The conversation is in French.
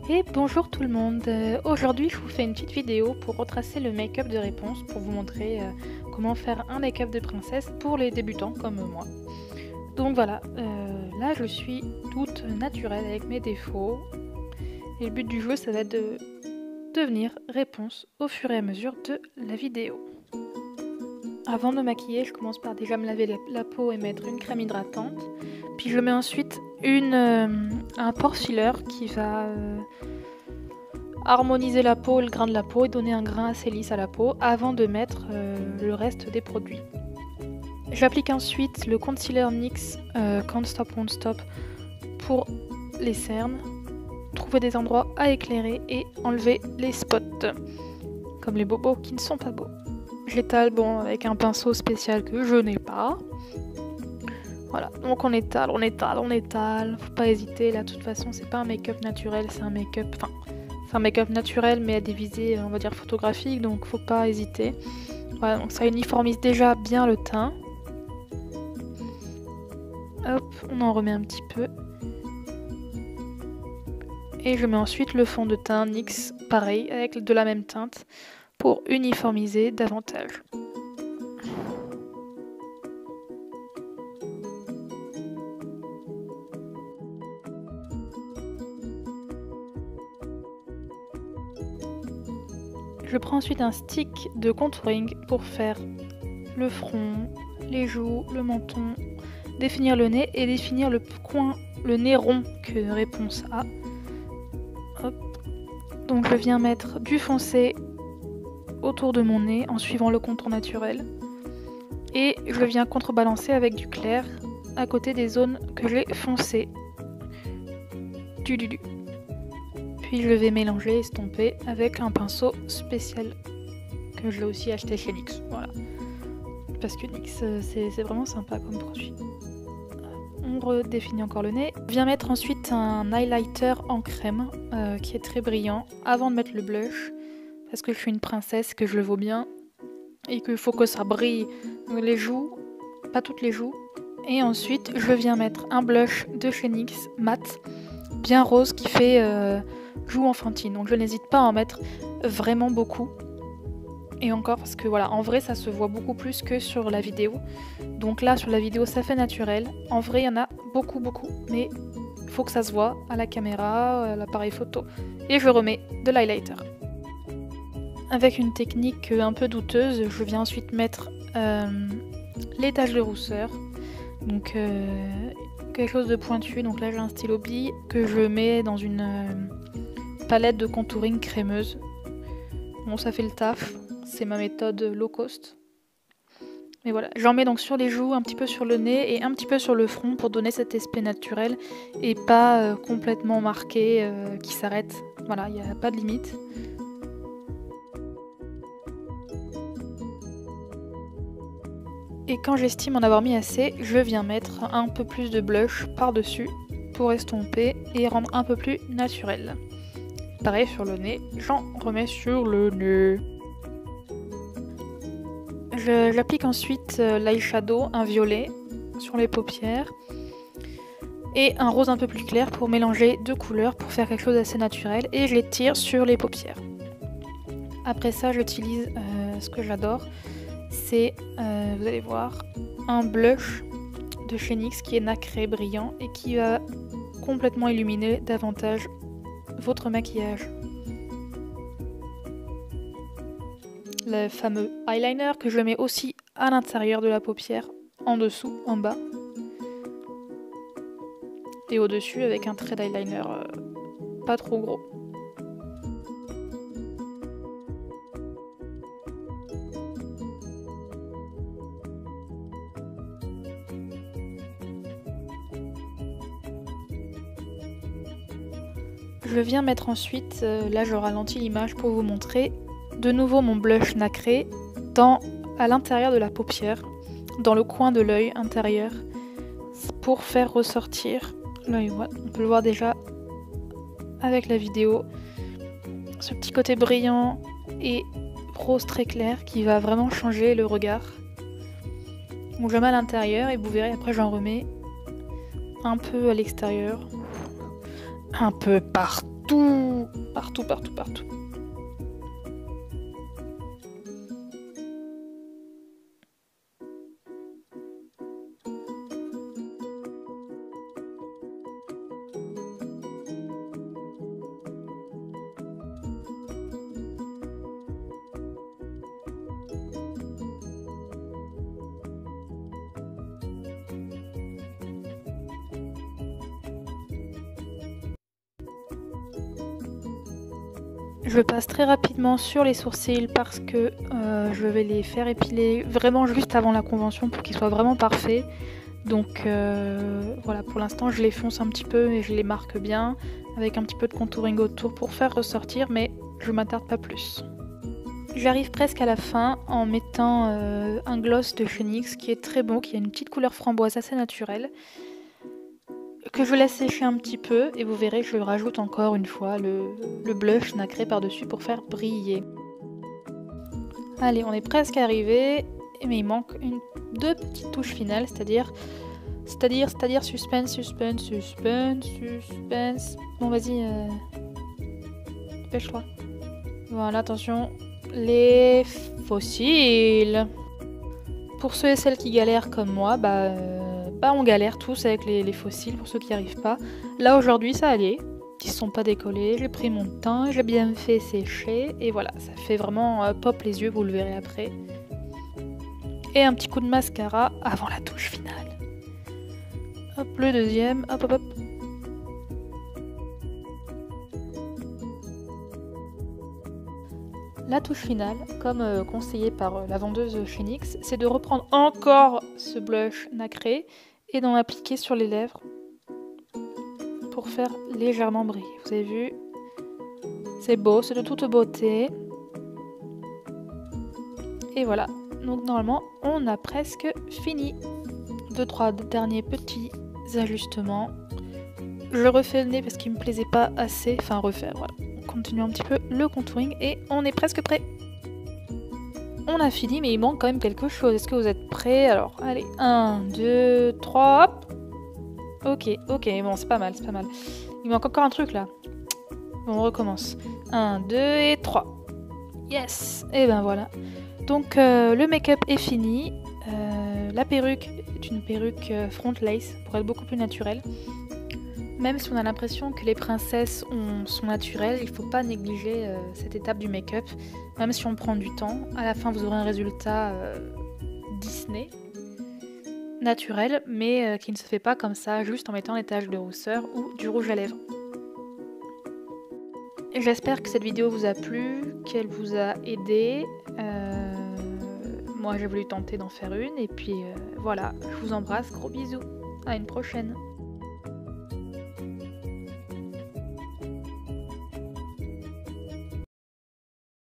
Et bonjour tout le monde, aujourd'hui je vous fais une petite vidéo pour retracer le make-up de Réponse, pour vous montrer comment faire un make-up de princesse pour les débutants comme moi. Donc voilà, là je suis toute naturelle avec mes défauts, et le but du jeu ça va être de devenir Réponse au fur et à mesure de la vidéo. Avant de me maquiller, je commence par déjà me laver la peau et mettre une crème hydratante. Puis je mets ensuite un pore filler qui va harmoniser la peau et le grain de la peau et donner un grain assez lisse à la peau avant de mettre le reste des produits. J'applique ensuite le concealer NYX Can't Stop Won't Stop pour les cernes, trouver des endroits à éclairer et enlever les spots, comme les bobos qui ne sont pas beaux. J'étale avec un pinceau spécial que je n'ai pas. Voilà, donc on étale, faut pas hésiter, là de toute façon c'est pas un make-up naturel, c'est un make-up naturel mais à des visées on va dire photographiques, donc faut pas hésiter. Voilà, donc ça uniformise déjà bien le teint. Hop, on en remet un petit peu. Et je mets ensuite le fond de teint NYX, pareil, avec de la même teinte, pour uniformiser davantage. Je prends ensuite un stick de contouring pour faire le front, les joues, le menton, définir le nez et définir le coin, le nez rond que Réponse a. Hop. Donc je viens mettre du foncé autour de mon nez en suivant le contour naturel. Et je viens contrebalancer avec du clair à côté des zones que j'ai foncées. Puis je vais mélanger et estomper avec un pinceau spécial que j'ai aussi acheté chez NYX. Voilà. Parce que NYX c'est vraiment sympa comme produit. On redéfinit encore le nez. Je viens mettre ensuite un highlighter en crème qui est très brillant avant de mettre le blush. Parce que je suis une princesse, que je le vaux bien. Et qu'il faut que ça brille les joues, pas toutes les joues. Et ensuite je viens mettre un blush de chez NYX mat, bien rose, qui fait joues enfantine. Donc je n'hésite pas à en mettre vraiment beaucoup. Et encore parce que voilà, en vrai ça se voit beaucoup plus que sur la vidéo. Donc là sur la vidéo ça fait naturel. En vrai il y en a beaucoup, mais il faut que ça se voit à la caméra, à l'appareil photo. Et je remets de l'highlighter. Avec une technique un peu douteuse, je viens ensuite mettre les taches de rousseur. Donc quelque chose de pointu. Donc là j'ai un stylo bille que je mets dans une palette de contouring crémeuse. Bon, ça fait le taf. C'est ma méthode low cost. Mais voilà, j'en mets donc sur les joues, un petit peu sur le nez et un petit peu sur le front pour donner cet aspect naturel et pas complètement marqué qui s'arrête. Voilà, il n'y a pas de limite. Et quand j'estime en avoir mis assez, je viens mettre un peu plus de blush par-dessus pour estomper et rendre un peu plus naturel. Pareil sur le nez, j'en remets sur le nez. J'applique ensuite l'eyeshadow, un violet, sur les paupières. Et un rose un peu plus clair pour mélanger deux couleurs pour faire quelque chose d'assez naturel. Et je les tire sur les paupières. Après ça, j'utilise ce que j'adore. C'est, vous allez voir, un blush de chez NYX qui est nacré, brillant et qui va complètement illuminer davantage votre maquillage. Le fameux eyeliner que je mets aussi à l'intérieur de la paupière, en dessous, en bas. Et au-dessus avec un trait d'eyeliner pas trop gros. Je viens mettre ensuite, là je ralentis l'image pour vous montrer, de nouveau mon blush nacré à l'intérieur de la paupière, dans le coin de l'œil intérieur, pour faire ressortir l'œil. Voilà, on peut le voir déjà avec la vidéo, ce petit côté brillant et rose très clair qui va vraiment changer le regard. Donc je mets à l'intérieur et vous verrez après j'en remets un peu à l'extérieur. Un peu partout. partout. Partout, partout, partout. Je passe très rapidement sur les sourcils parce que je vais les faire épiler vraiment juste avant la convention pour qu'ils soient vraiment parfaits. Donc voilà, pour l'instant je les fonce un petit peu et je les marque bien avec un petit peu de contouring autour pour faire ressortir, mais je m'attarde pas plus. J'arrive presque à la fin en mettant un gloss de chez NYX qui est très bon, qui a une petite couleur framboise assez naturelle, que je laisse sécher un petit peu et vous verrez que je rajoute encore une fois le blush nacré par-dessus pour faire briller. Allez, on est presque arrivé, mais il manque deux petites touches finales, c'est-à-dire suspense, suspense, suspense, suspense. Bon, vas-y, dépêche-toi. Voilà, attention, les fossiles. Pour ceux et celles qui galèrent comme moi, on galère tous avec les fossiles, pour ceux qui n'y arrivent pas. Là, aujourd'hui, ça allait. Ils ne sont pas décollés, j'ai pris mon temps, j'ai bien fait sécher, et voilà, ça fait vraiment pop les yeux, vous le verrez après. Et un petit coup de mascara avant la touche finale. Hop, le deuxième, hop, hop, hop. La touche finale, comme conseillé par la vendeuse chez NYX, c'est de reprendre encore ce blush nacré et d'en appliquer sur les lèvres pour faire légèrement briller. Vous avez vu? C'est beau, c'est de toute beauté. Et voilà, donc normalement on a presque fini. 2-3 derniers petits ajustements. Je refais le nez parce qu'il me plaisait pas assez, enfin refaire, voilà. On continue un petit peu le contouring et on est presque prêt. On a fini, mais il manque quand même quelque chose. Est-ce que vous êtes prêts? Alors, allez, 1, 2, 3, hop. Ok, bon, c'est pas mal, c'est pas mal. Il manque encore un truc, là. Bon, on recommence. 1, 2 et 3. Yes! Et ben voilà. Donc, le make-up est fini. La perruque est une perruque front lace, pour être beaucoup plus naturelle. Même si on a l'impression que les princesses sont naturelles, il ne faut pas négliger cette étape du make-up. Même si on prend du temps, à la fin vous aurez un résultat Disney, naturel, mais qui ne se fait pas comme ça, juste en mettant des taches de rousseur ou du rouge à lèvres. J'espère que cette vidéo vous a plu, qu'elle vous a aidé. Moi j'ai voulu tenter d'en faire une, et puis voilà, je vous embrasse, gros bisous, à une prochaine.